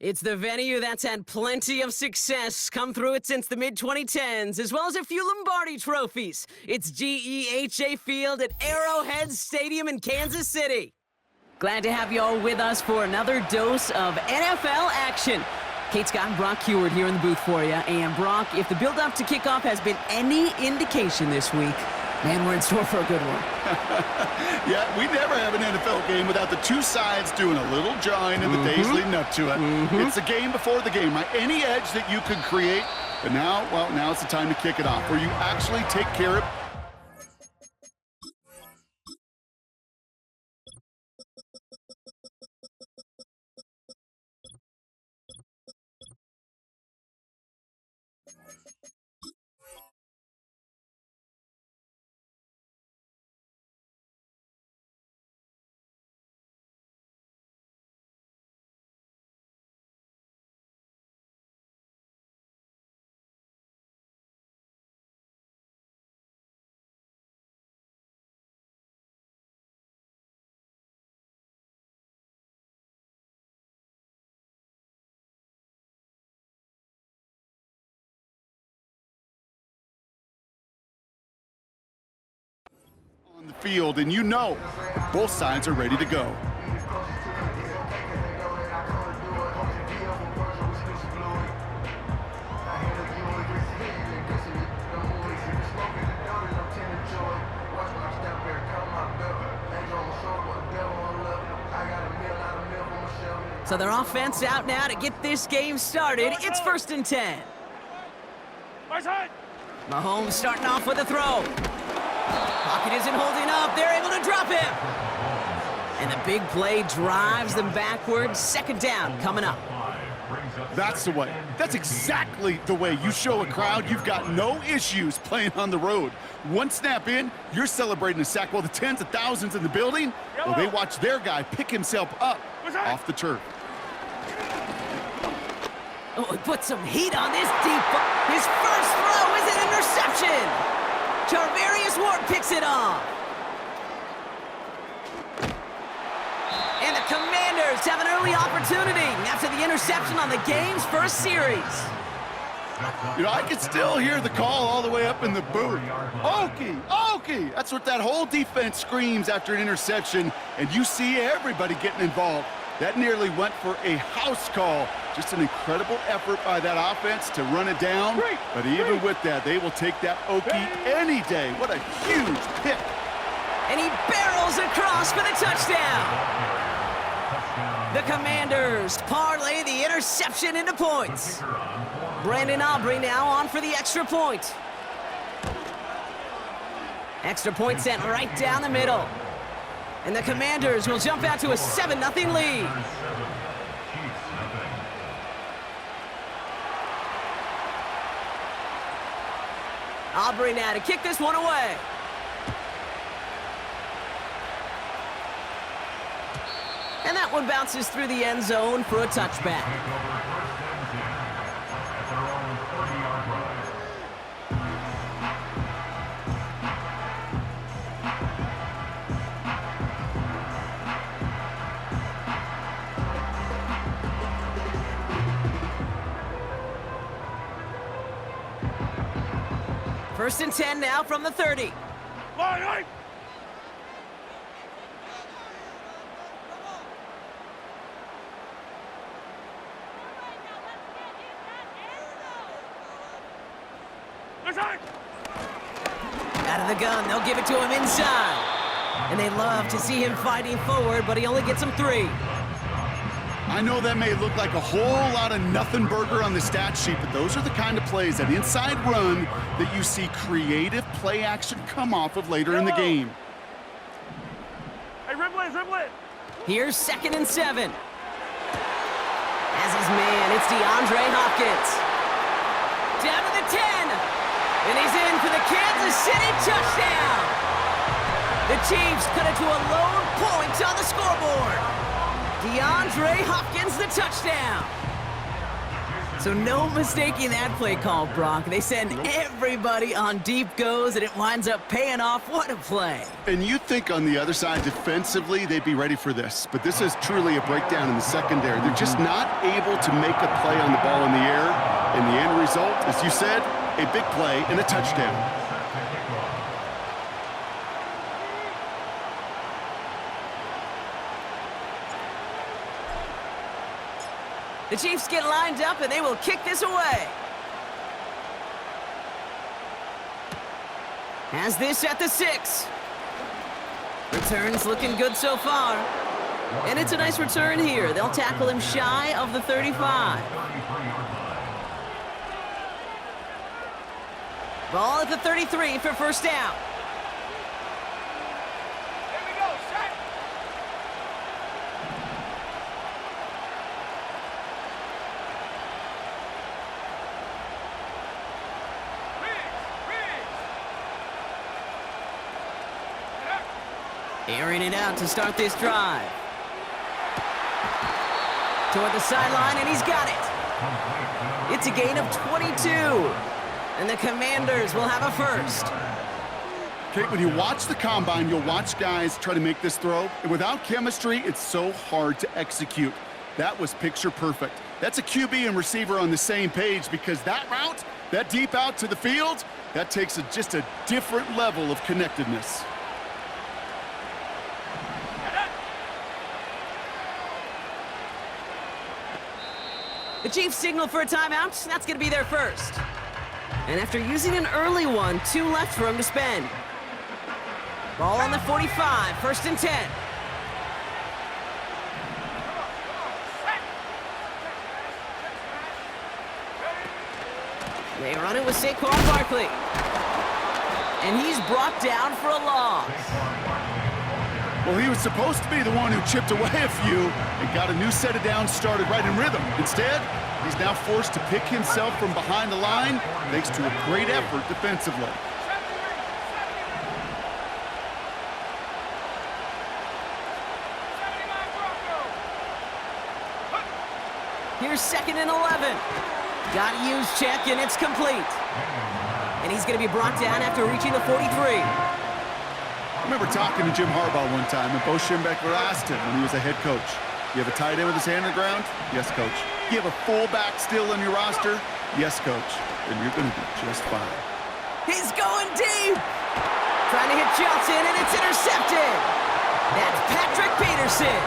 It's the venue that's had plenty of success come through it since the mid-2010s, as well as a few Lombardi trophies. It's GEHA Field at Arrowhead Stadium in Kansas City. Glad to have you all with us for another dose of NFL action. Kate Scott and Brock Heward here in the booth for you. And Brock, if the build-up to kickoff has been any indication this week, man, we're in store for a good one. Yeah, we never have an NFL game without the two sides doing a little jawing in the days leading up to it. It's the game before the game, right? Any edge that you could create, but now, well, now it's the time to kick it off, where you actually take care of. On the field, and you know both sides are ready to go. So their offense out now to get this game started. It's 1st and 10. Mahomes starting off with a throw. Pocket isn't holding up. They're able to drop him. And the big play drives them backwards. 2nd down coming up. That's the way. That's exactly the way you show a crowd you've got no issues playing on the road. One snap in, you're celebrating a sack while the tens of thousands in the building, well, they watch their guy pick himself up off the turf. Oh, he put some heat on this deep. His first throw is an interception. Charvarius Ward picks it off. And the Commanders have an early opportunity after the interception on the game's first series. You know, I can still hear the call all the way up in the booth. Okie, Okie! That's what that whole defense screams after an interception, and you see everybody getting involved. That nearly went for a house call. Just an incredible effort by that offense to run it down. But even with that, they will take that Okie any day. What a huge pick. And he barrels across for the touchdown. The Commanders parlay the interception into points. Brandon Aubrey now on for the extra point. Extra point sent right down the middle. And the Commanders will jump out to a 7-0 lead. Aubrey now to kick this one away. And that one bounces through the end zone for a touchback. First and 10 now from the 30. Out of the gun, they'll give it to him inside. And they love to see him fighting forward, but he only gets him 3. I know that may look like a whole lot of nothing burger on the stat sheet, but those are the kind of plays, that inside run, that you see creative play action come off of later in the game. Hey, dribble it. Here's 2nd and 7. As his man, it's DeAndre Hopkins. Down to the 10. And he's in for the Kansas City touchdown. The Chiefs cut it to a lone point on the scoreboard. DeAndre Hopkins, the touchdown. So So no mistaking that play call, Brock. They send everybody on deep goes, and it winds up paying off. What a play. And you think on the other side defensively they'd be ready for this, but this is truly a breakdown in the secondary. They're just not able to make a play on the ball in the air, and the end result, as you said, a big play and a touchdown. The Chiefs get lined up, and they will kick this away. Has this at the 6. Return's looking good so far. And it's a nice return here. They'll tackle him shy of the 35. Ball at the 33 for first down. Airing it out to start this drive. Toward the sideline, and he's got it. It's a gain of 22. And the Commanders will have a first. Kate, when you watch the combine, you'll watch guys try to make this throw. And without chemistry, it's so hard to execute. That was picture perfect. That's a QB and receiver on the same page, because that route, that deep out to the field, that takes just a different level of connectedness. The Chiefs signal for a timeout. That's going to be their first. And after using an early one, 2 left for him to spend. Ball on the 45, first and 10. They run it with Saquon Barkley. And he's brought down for a loss. Well, he was supposed to be the one who chipped away a few and got a new set of downs started right in rhythm. Instead, he's now forced to pick himself from behind the line thanks to a great effort defensively. Here's 2nd and 11. Got to use check, and it's complete. And he's going to be brought down after reaching the 43. I remember talking to Jim Harbaugh one time, and Bo Schembechler asked him when he was a head coach, you have a tight end with his hand on the ground? Yes, coach. You have a fullback still on your roster? Yes, coach. Then you're going to be just fine. He's going deep. Trying to hit Johnson, and it's intercepted. That's Patrick Peterson.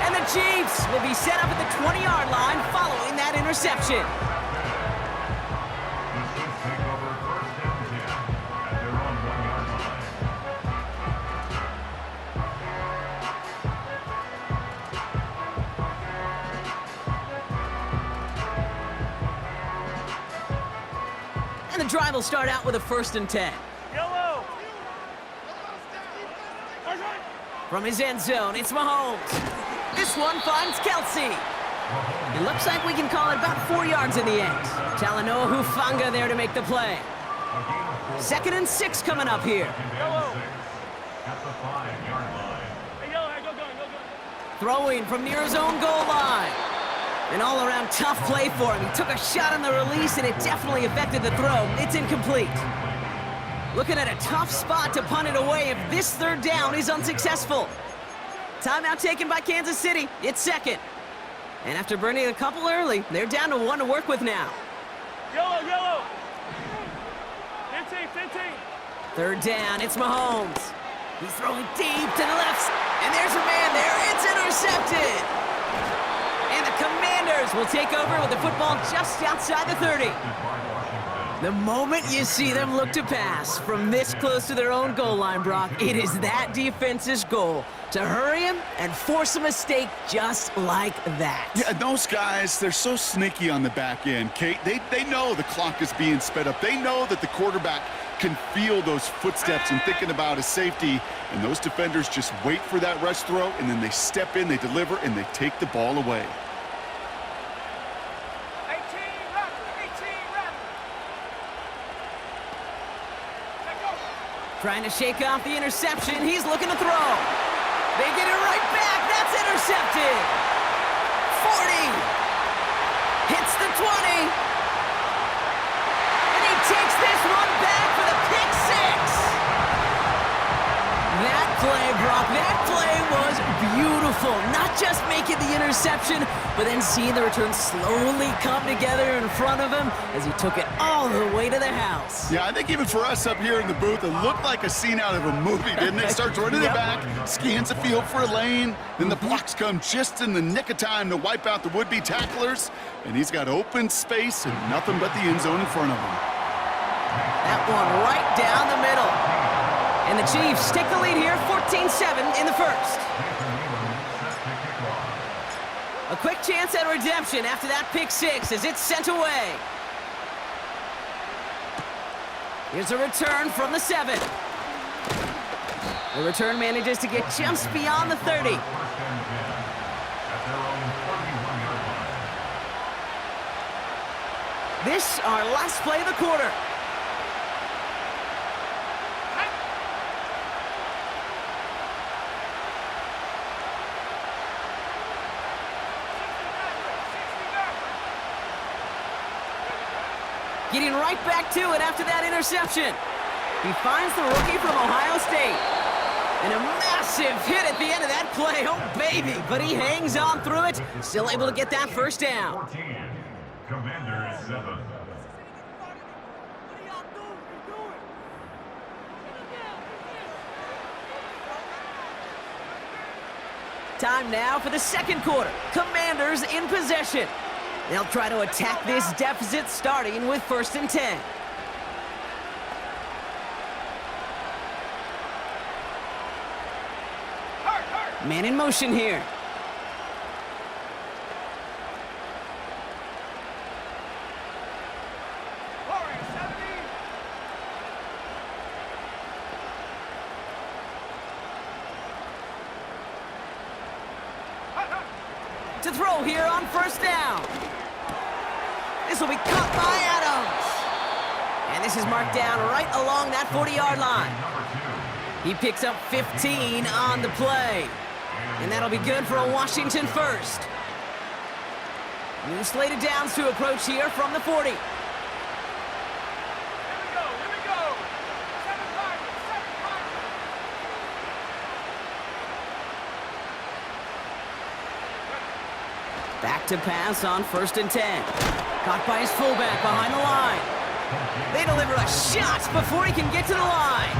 And the Chiefs will be set up at the 20-yard line following that interception. And the drive will start out with a 1st and 10. Yellow. From his end zone, it's Mahomes. This one finds Kelsey. It looks like we can call it about 4 yards in the end. Talanoa Hufanga there to make the play. 2nd and 6 coming up here. Yellow. Hey, yellow, go. Throwing from near his own goal line. An all-around tough play for him. He took a shot on the release, and it definitely affected the throw. It's incomplete. Looking at a tough spot to punt it away if this 3rd down is unsuccessful. Timeout taken by Kansas City. It's 2nd. And after burning a couple early, they're down to 1 to work with now. Yellow. 15. 3rd down, it's Mahomes. He's throwing deep to the left. And there's a man there. It's intercepted. And the Commanders will take over with the football just outside the 30. The moment you see them look to pass from this close to their own goal line, Brock, it is that defense's goal to hurry him and force a mistake just like that. Yeah, those guys, they're so sneaky on the back end, Kate. They know the clock is being sped up. They know that the quarterback can feel those footsteps and thinking about his safety. And those defenders just wait for that rush throw, and then they step in, they deliver, and they take the ball away. Trying to shake off the interception. He's looking to throw. They get it right back. That's intercepted. 40. Hits the 20. And he takes this one back for the pick six. That play, Brock, that play was beautiful. Not just making the interception, but then seeing the return slowly come together in front of him as he took it all the way to the house. Yeah, I think even for us up here in the booth, it looked like a scene out of a movie, didn't it? Starts running it back, scans the field for a lane, then the blocks come just in the nick of time to wipe out the would-be tacklers, and he's got open space and nothing but the end zone in front of him. That one right down the middle. And the Chiefs take the lead here, 14-7 in the first. A quick chance at redemption after that pick six as it's sent away. Here's a return from the 7. The return manages to get just beyond the 30. This our last play of the quarter. Getting right back to it after that interception. He finds the rookie from Ohio State. And a massive hit at the end of that play. Oh, baby. But he hangs on through it. Still able to get that first down. Commander 7. Time now for the second quarter. Commanders in possession. They'll try to attack this deficit starting with 1st and 10. Man in motion here. To throw here on 1st down. This will be caught by Adams. And this is marked down right along that 40-yard line. He picks up 15 on the play. And that'll be good for a Washington first. New slated downs to approach here from the 40. Here we go. 7 Pirates. Back to pass on 1st and 10. Caught by his fullback behind the line. They deliver a shot before he can get to the line.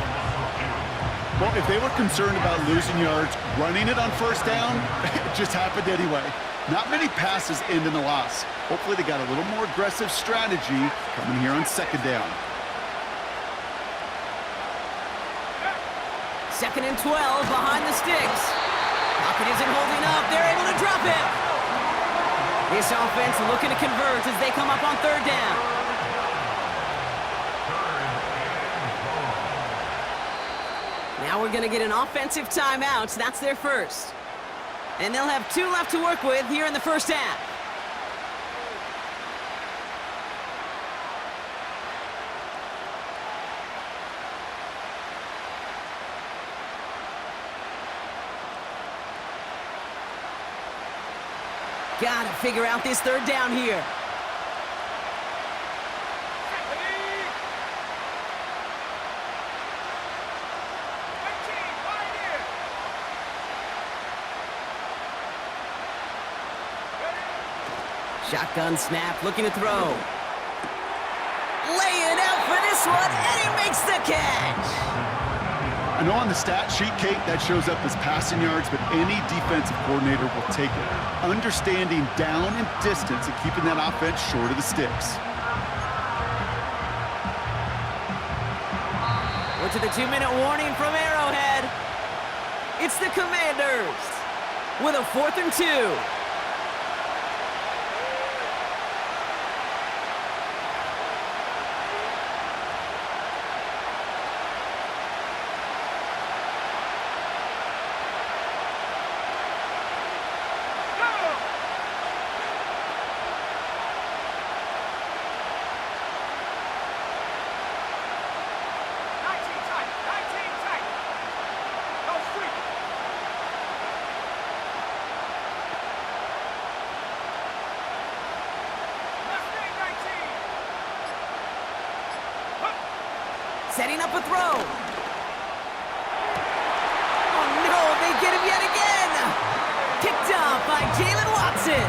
Well, if they were concerned about losing yards, running it on 1st down, it just happened anyway. Not many passes end in a loss. Hopefully they got a little more aggressive strategy coming here on 2nd down. 2nd and 12 behind the sticks. Pocket isn't holding up. They're able to drop him. This offense looking to convert as they come up on 3rd down. Now we're going to get an offensive timeout. That's their first. And they'll have 2 left to work with here in the first half. Got to figure out this 3rd down here. Shotgun snap, looking to throw. Laying out for this one, and he makes the catch. I know on the stat sheet, Kate, that shows up as passing yards, but any defensive coordinator will take it. Understanding down and distance and keeping that offense short of the sticks. We're to the 2-minute warning from Arrowhead. It's the Commanders with a 4th and 2. Setting up a throw. Oh no, they get him yet again. Picked off by Jalen Watson.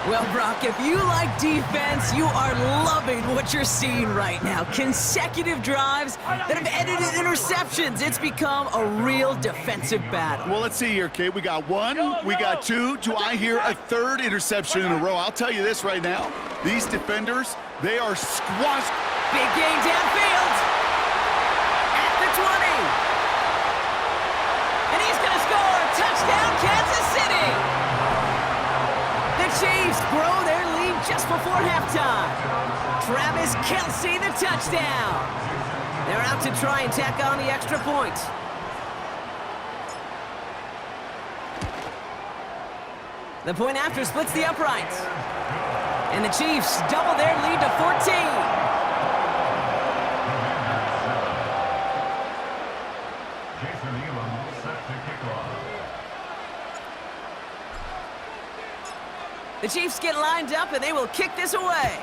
Well, Brock, if you like defense, you are loving what you're seeing right now. Consecutive drives that have ended in interceptions. It's become a real defensive battle. Well, let's see here, Kate. We got one, we got two. Do I hear a third interception in a row? I'll tell you this right now. These defenders, they are squashed. Big gain downfield. At the 20. And he's going to score. Touchdown, Kansas City. The Chiefs grow their lead just before halftime. Travis Kelce, the touchdown. They're out to try and tack on the extra point. The point after splits the uprights. And the Chiefs double their lead to 14. The Chiefs get lined up, and they will kick this away.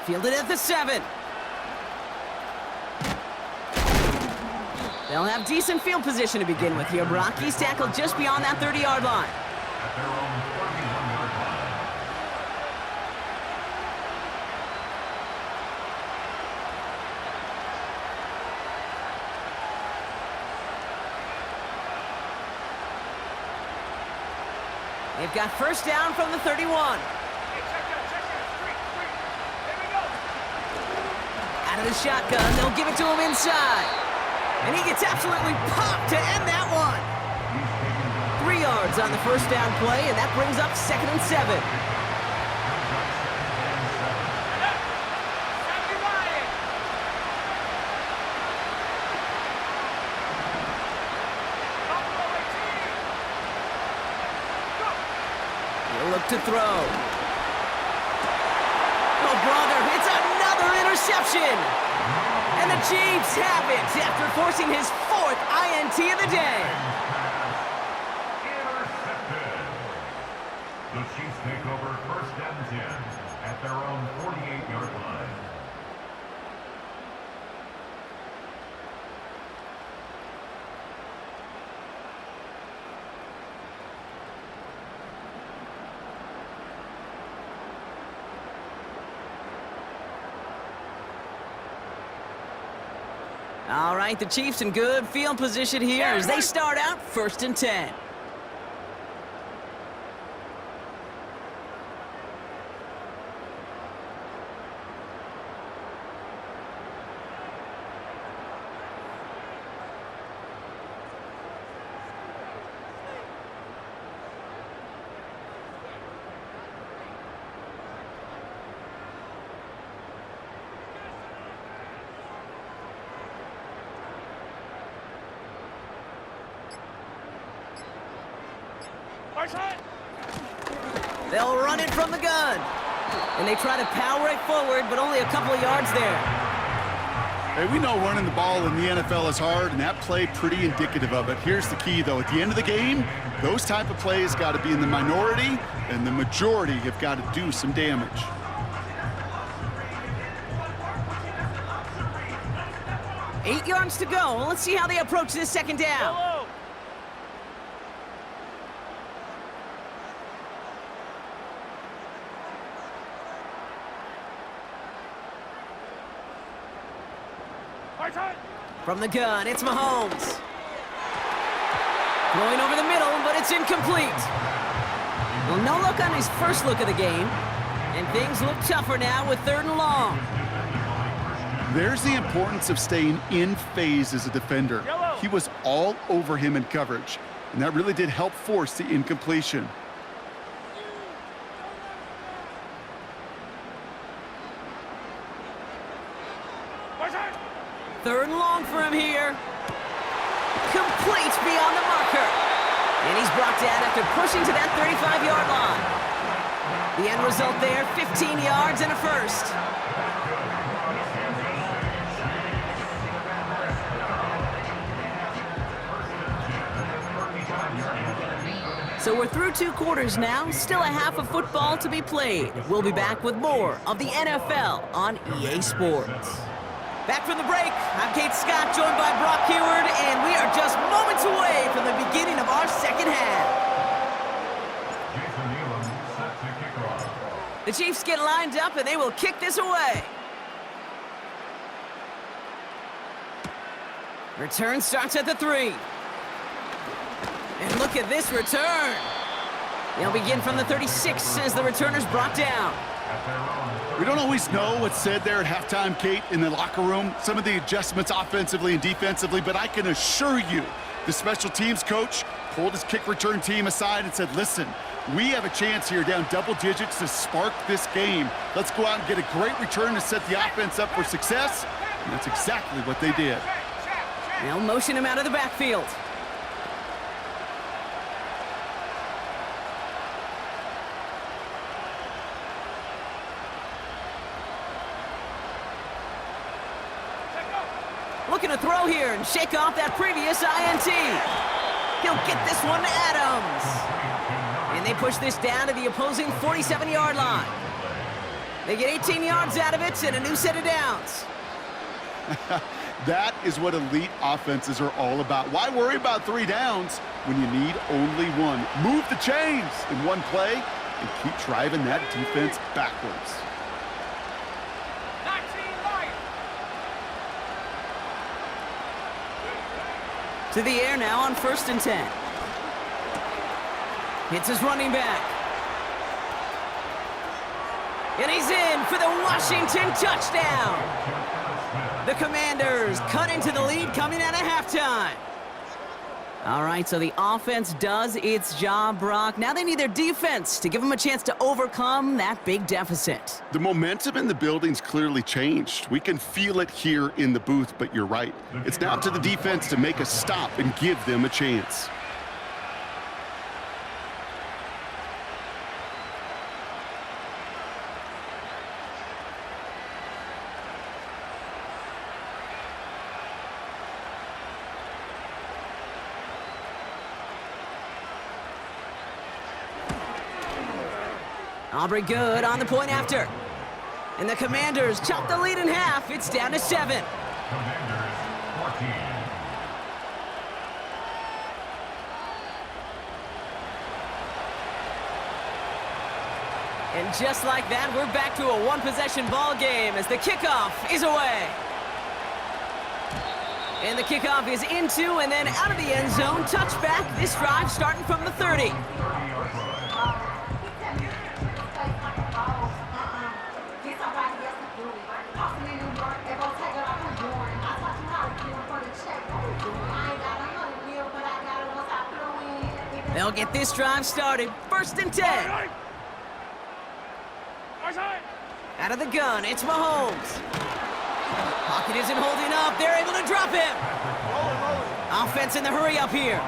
Fielded at the 7. They'll have decent field position to begin with here, Brock. He's tackled just beyond that 30-yard line. At their own 31-yard line. They've got first down from the 31. Hey, check that. Street. There we go. Out of the shotgun, they'll give it to him inside. And he gets absolutely popped to end that one. 3 yards on the first down play, and that brings up 2nd and 7. Sammy Ryan. Buffalo 18. He'll look to throw. Oh, brother, it's another interception. And the Chiefs have it after forcing his 4th INT of the day. Intercepted. The Chiefs take over first and 10 at their own 48-yard line. All right, the Chiefs in good field position here as they start out 1st and 10. They'll run it from the gun. And they try to power it forward, but only a couple of yards there. Hey, we know running the ball in the NFL is hard, and that play pretty indicative of it. Here's the key, though. At the end of the game, those type of plays got to be in the minority, and the majority have got to do some damage. Eight yards to go. Let's see how they approach this 2nd down. Hello. From the gun, it's Mahomes. Throwing over the middle, but it's incomplete. Well, no look on his first look of the game. And things look tougher now with 3rd and long. There's the importance of staying in phase as a defender. He was all over him in coverage, and that really did help force the incompletion. Third and long for him here. Complete beyond the marker. And he's brought down after pushing to that 35-yard line. The end result there, 15 yards and a first. So we're through 2 quarters now, still a half of football to be played. We'll be back with more of the NFL on EA Sports. Back from the break, I'm Kate Scott, joined by Brock Heward, and we are just moments away from the beginning of our second half. The Chiefs get lined up, and they will kick this away. Return starts at the 3. And look at this return. They'll begin from the 36 as the returner's brought down. We don't always know what's said there at halftime, Kate, in the locker room. Some of the adjustments offensively and defensively, but I can assure you the special teams coach pulled his kick return team aside and said, listen, we have a chance here down double digits to spark this game. Let's go out and get a great return to set the offense up for success. And that's exactly what they did. They'll motion him out of the backfield. Looking to throw here and shake off that previous INT. He'll get this one to Adams. And they push this down to the opposing 47-yard line. They get 18 yards out of it and a new set of downs. That is what elite offenses are all about. Why worry about 3 downs when you need only 1? Move the chains in one play and keep driving that defense backwards. To the air now on 1st and 10. Hits his running back. And he's in for the Washington touchdown. The Commanders cut into the lead coming out of halftime. All right, so the offense does its job, Brock. Now they need their defense to give them a chance to overcome that big deficit. The momentum in the building's clearly changed. We can feel it here in the booth, but you're right. It's now up to the defense to make a stop and give them a chance. Aubrey good on the point after. And the Commanders chop the lead in half. It's down to 7. Commanders 14. And just like that, we're back to a one-possession ball game as the kickoff is away. And the kickoff is into and then out of the end zone. Touchback, this drive starting from the 30. They'll get this drive started. 1st and 10. Out of the gun, it's Mahomes. Pocket isn't holding up. They're able to drop him. Offense in the hurry up here. A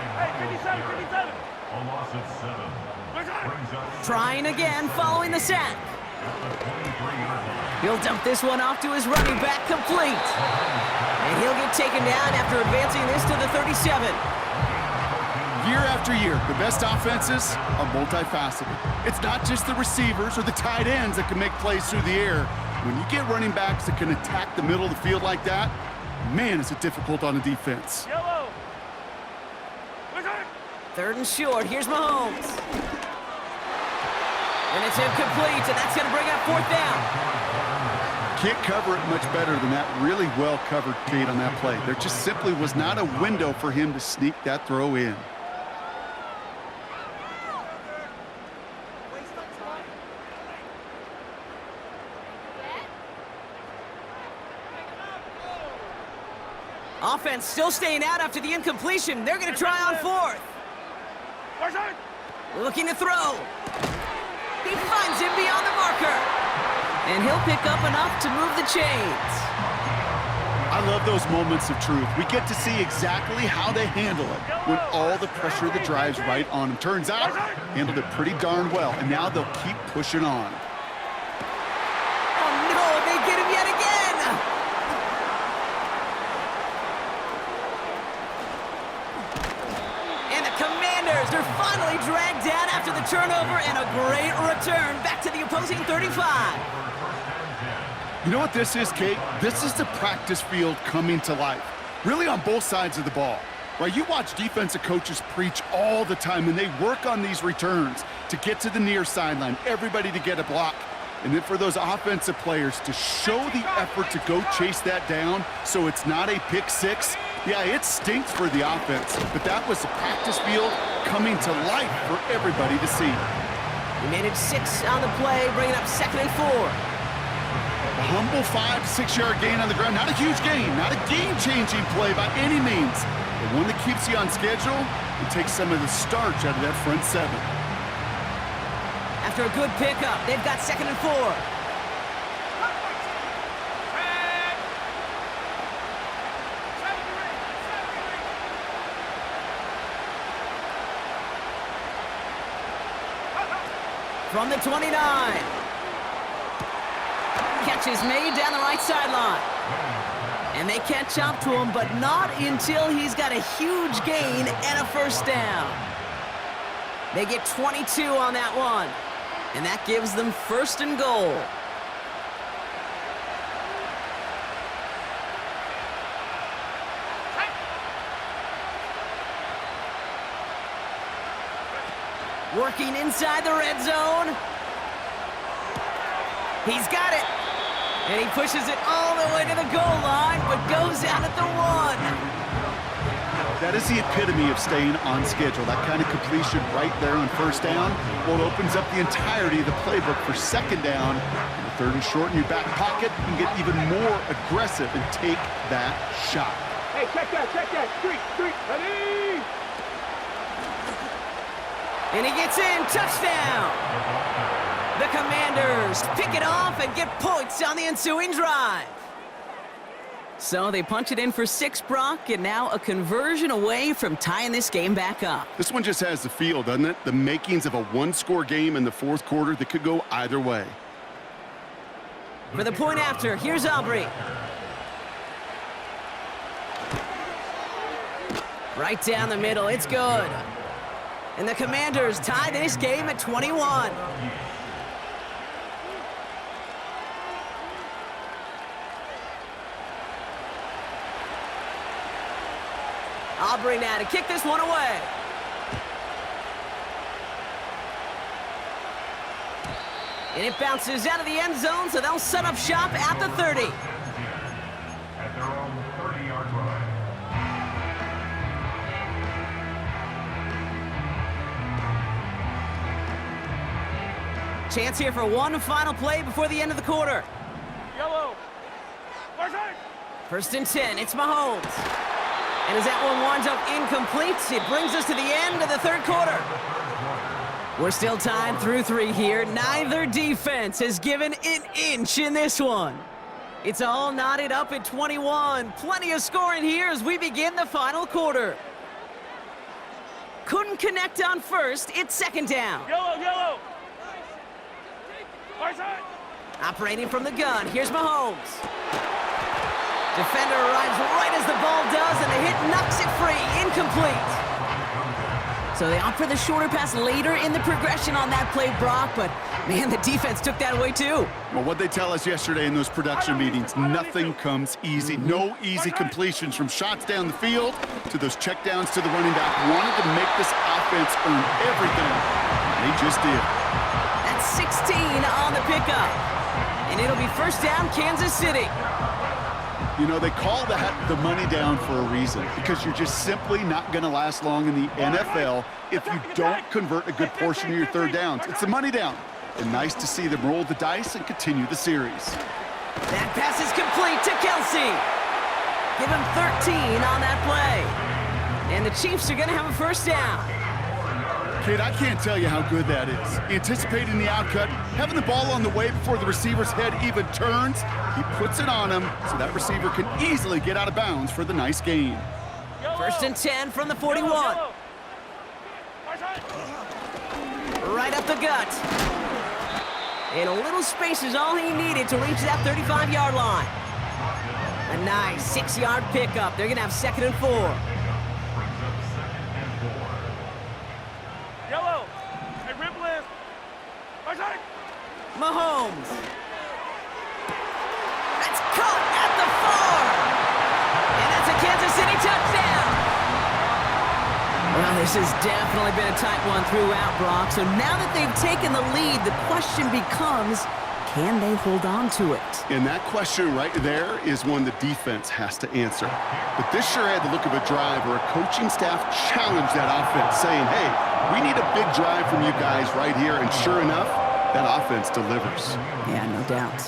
loss of 7. Trying again following the sack. He'll dump this one off to his running back, complete. And he'll get taken down after advancing this to the 37. Year after year, the best offenses are multifaceted. It's not just the receivers or the tight ends that can make plays through the air. When you get running backs that can attack the middle of the field like that, man, is it difficult on a defense. 3rd and short, here's Mahomes. And it's incomplete, and that's going to bring up 4th down. Can't cover it much better than that really well covered Kate on that play. There just simply was not a window for him to sneak that throw in. Offense still staying out after the incompletion. They're going to try on 4th. Looking to throw. He finds him beyond the marker. And he'll pick up enough to move the chains. I love those moments of truth. We get to see exactly how they handle it when all the pressure that drives right on them. Turns out, handled it pretty darn well. And now they'll keep pushing on. Oh no, they get him yet again. And the Commanders are finally dragged down after the turnover and a great return back to the opposing 35. You know what this is, Kate? This is the practice field coming to life, really on both sides of the ball. Right, you watch defensive coaches preach all the time, and they work on these returns to get to the near sideline, everybody to get a block. And then for those offensive players to show the effort to go chase that down so it's not a pick six, yeah, it stinks for the offense. But that was the practice field coming to life for everybody to see. He managed 6 on the play, bringing up 2nd and 4. A humble 5 to 6 yard gain on the ground. Not a huge gain, not a game-changing play by any means. But one that keeps you on schedule and takes some of the starch out of that front 7. After a good pickup, they've got 2nd and 4. From the 29. Catch is made down the right sideline. And they catch up to him, but not until he's got a huge gain and a first down. They get 22 on that one. And that gives them 1st and goal. Working inside the red zone. He's got it. And he pushes it all the way to the goal line, but goes out at the 1. That is the epitome of staying on schedule. That kind of completion right there on first down. Well, it opens up the entirety of the playbook for 2nd down. The 3rd and short in your back pocket. You can get even more aggressive and take that shot. Hey, check that. Street, ready? And he gets in, touchdown! The Commanders pick it off and get points on the ensuing drive. So they punch it in for 6, Brock, and now a conversion away from tying this game back up. This one just has the feel, doesn't it? The makings of a 1-score game in the 4th quarter that could go either way. For the point after, here's Aubrey. Right down the middle, it's good. And the Commanders tie this game at 21. Aubrey now to kick this one away. And it bounces out of the end zone, so they'll set up shop at the 30. At their own 30-yard line. Chance here for one final play before the end of the quarter. Yellow. 1st and 10, it's Mahomes. And as that one winds up incomplete, it brings us to the end of the 3rd quarter. We're still tied through 3 here. Neither defense has given an inch in this one. It's all knotted up at 21. Plenty of scoring here as we begin the final quarter. Couldn't connect on first. It's 2nd down. Yellow. Operating from the gun, here's Mahomes. Defender arrives right as the ball does, and the hit knocks it free. Incomplete. So they opt for the shorter pass later in the progression on that play, Brock, but man, the defense took that away too. Well, what they tell us yesterday in those production meetings, nothing comes easy. No easy completions from shots down the field to those checkdowns to the running back. Wanted to make this offense earn everything. They just did. That's 16 on the pickup. And it'll be 1st down, Kansas City. You know, they call that the money down for a reason, because you're just simply not going to last long in the NFL if you don't convert a good portion of your 3rd downs. It's the money down. And nice to see them roll the dice and continue the series. That pass is complete to Kelsey. Give him 13 on that play. And the Chiefs are going to have a 1st down. Kid, I can't tell you how good that is. Anticipating the outcut, having the ball on the way before the receiver's head even turns, he puts it on him so that receiver can easily get out of bounds for the nice gain. 1st and 10 from the 41. Right up the gut. And a little space is all he needed to reach that 35-yard line. A nice 6-yard pickup. They're going to have 2nd and 4. Mahomes. That's caught at the 4. And that's a Kansas City touchdown. Well, this has definitely been a tight one throughout, Brock. So now that they've taken the lead, the question becomes, can they hold on to it? And that question right there is one the defense has to answer. But this sure had the look of a drive where a coaching staff challenged that offense, saying, hey, we need a big drive from you guys right here. And sure enough, that offense delivers. Yeah, no doubt.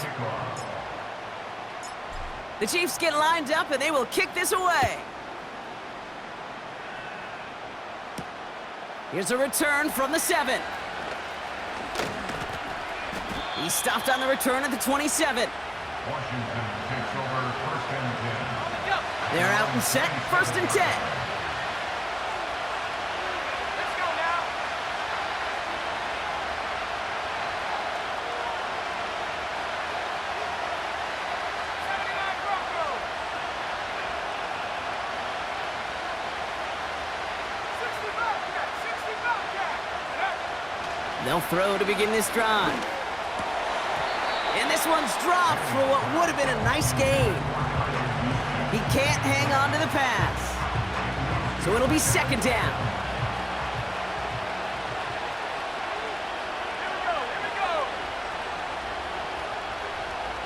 The Chiefs get lined up, and they will kick this away. Here's a return from the 7. He's stopped on the return at the 27. Washington takes over first and 10. They're out and set, first and 10. Let's go now. Broncos. 60 Bobcat. They'll throw to begin this drive. And this one's dropped for what would have been a nice gain. He can't hang on to the pass. So it'll be second down. Here we go.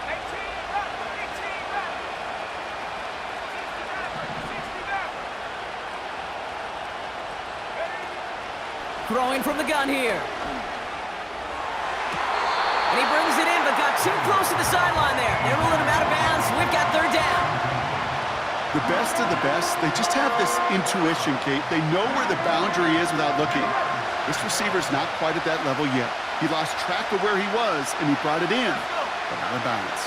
18 back. 60 back. Throwing from the gun here. And he brings it in, but got too close to the sideline there. They're rolling him out of bounds. We've got third down. The best of the best, they just have this intuition, Kate. They know where the boundary is without looking. This receiver's not quite at that level yet. He lost track of where he was, and he brought it in, but out of bounds.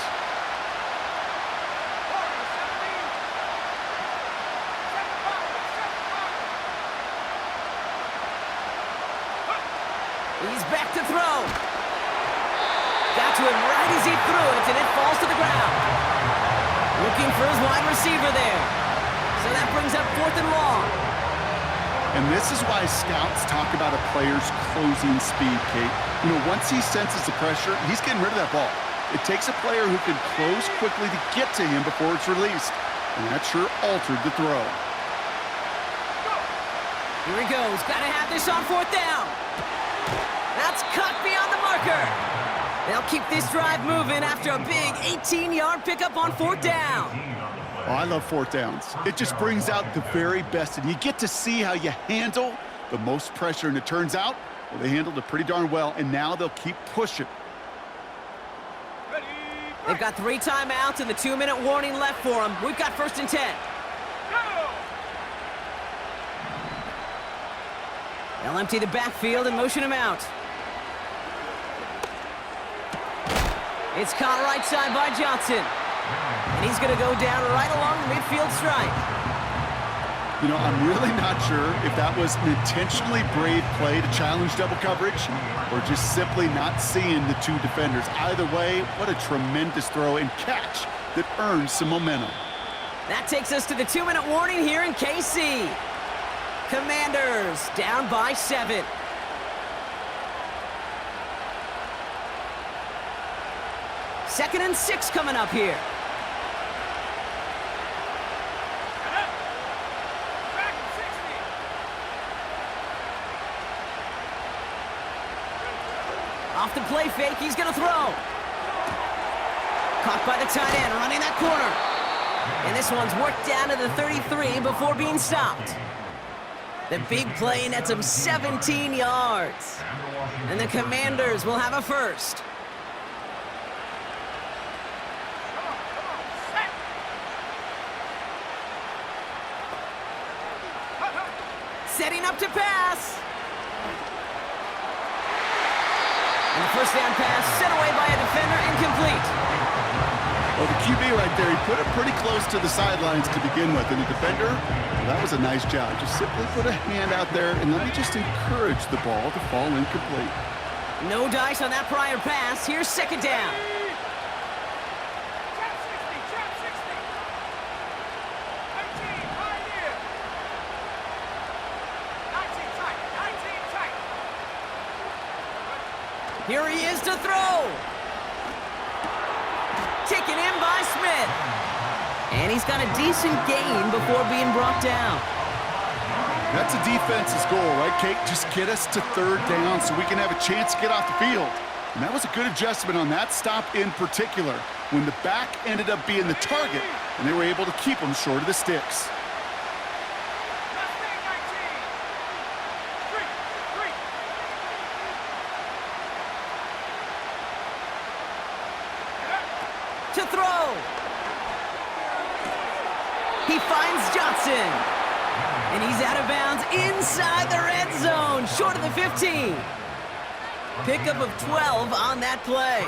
He's back to throw. Got to him right as he threw it, and it falls to the ground. Looking for his wide receiver there. So that brings up fourth and long. And this is why scouts talk about a player's closing speed, Kate. You know, once he senses the pressure, he's getting rid of that ball. It takes a player who can close quickly to get to him before it's released. And that sure altered the throw. Here he goes. Got to have this on fourth down. That's cut beyond the marker. They'll keep this drive moving after a big 18-yard pickup on fourth down. Oh, I love fourth downs. It just brings out the very best, and you get to see how you handle the most pressure. And it turns out, well, they handled it pretty darn well, and now they'll keep pushing. They've got 3 timeouts and the 2-minute warning left for them. We've got first and 10. They'll empty the backfield and motion him out. It's caught right side by Johnson. And he's going to go down right along the midfield stripe. You know, I'm really not sure if that was an intentionally brave play to challenge double coverage or just simply not seeing the 2 defenders. Either way, what a tremendous throw and catch that earns some momentum. That takes us to the 2-minute warning here in KC. Commanders down by 7. Second and 6 coming up here. Off the play fake, he's going to throw. Caught by the tight end, running that corner. And this one's worked down to the 33 before being stopped. The big play nets him 17 yards. And the Commanders will have a first. Setting up to pass. And the first down pass sent away by a defender, incomplete. Well, the QB right there, he put it pretty close to the sidelines to begin with. And the defender, well, that was a nice job. Just simply put a hand out there and let me just encourage the ball to fall incomplete. No dice on that prior pass. Here's second down. Here he is to throw. Taken in by Smith. And he's got a decent gain before being brought down. That's a defense's goal, right, Kate? Just get us to third down so we can have a chance to get off the field. And that was a good adjustment on that stop in particular, when the back ended up being the target, and they were able to keep him short of the sticks. To throw. He finds Johnson. And he's out of bounds inside the red zone, short of the 15. Pickup of 12 on that play.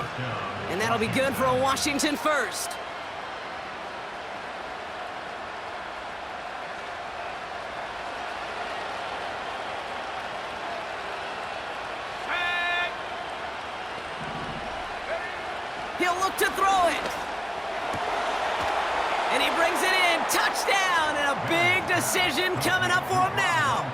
And that'll be good for a Washington first. He'll look to throw it. And he brings it in. Touchdown, and a big decision coming up for him now.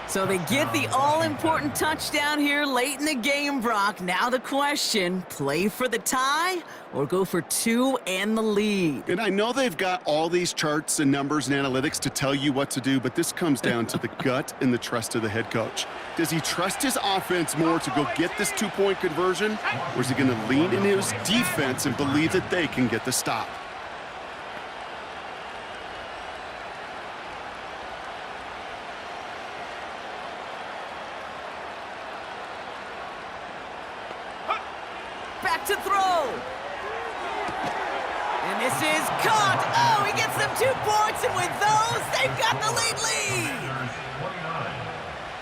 So they get the all-important touchdown here late in the game, Brock. Now the question, play for the tie or go for 2 and the lead? And I know they've got all these charts and numbers and analytics to tell you what to do, but this comes down to the gut and the trust of the head coach. Does he trust his offense more to go get this 2-point conversion, or is he going to lean in his defense and believe that they can get the stop? Back to throw. And this is caught. Oh, he gets them 2 points, and with those, they've got the lead. 29,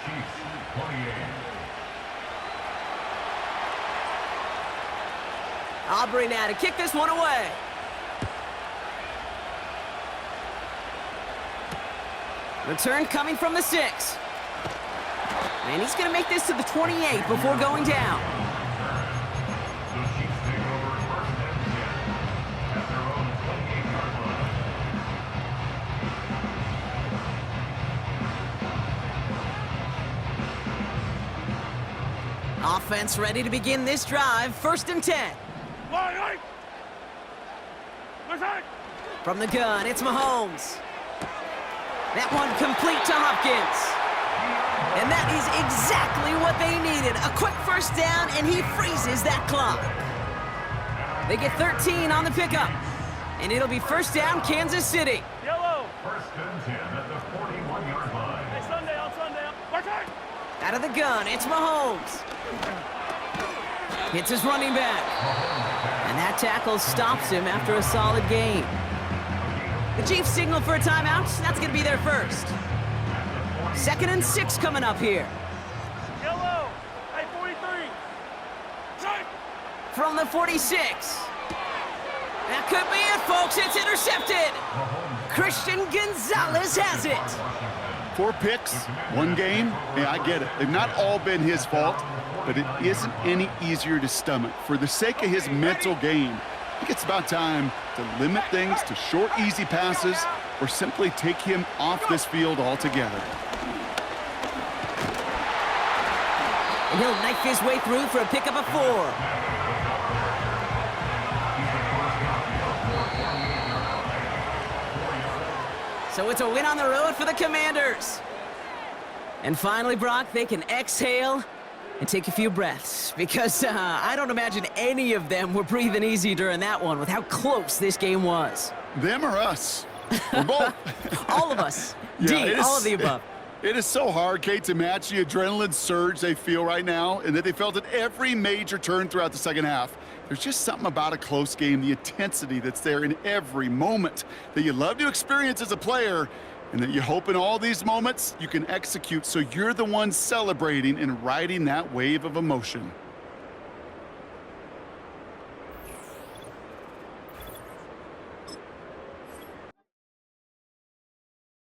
Chiefs 28. Aubrey now to kick this one away. Return coming from the 6. And he's going to make this to the 28 before going down. Offense ready to begin this drive. 1st and 10. From the gun, it's Mahomes. That one complete to Hopkins. And that is exactly what they needed. A quick 1st down, and he freezes that clock. They get 13 on the pickup. And it'll be 1st down, Kansas City. Yellow. 1st and 10 at the 41-yard line. Hey, Sunday on Sunday. Out of the gun, it's Mahomes. Hits his running back. And that tackle stops him after a solid gain. The Chiefs signal for a timeout. That's going to be their first. 2nd and 6 coming up here. Yellow. Hey, 43. Check. From the 46. That could be it, folks. It's intercepted. Christian Gonzalez has it. 4 picks, 1 game. Yeah, I get it. They've not all been his fault, but it isn't any easier to stomach. For the sake of his mental game, I think it's about time to limit things to short, easy passes or simply take him off this field altogether. And he'll knife his way through for a pickup of 4. So it's a win on the road for the Commanders. And finally, Brock, they can exhale and take a few breaths, because I don't imagine any of them were breathing easy during that one with how close this game was. Them or us? We're both. All of us. Yeah, D, all of the above. It is so hard, Kate, to match the adrenaline surge they feel right now, and that they felt at every major turn throughout the second half. There's just something about a close game, the intensity that's there in every moment that you love to experience as a player, and that you hope in all these moments you can execute so you're the one celebrating and riding that wave of emotion.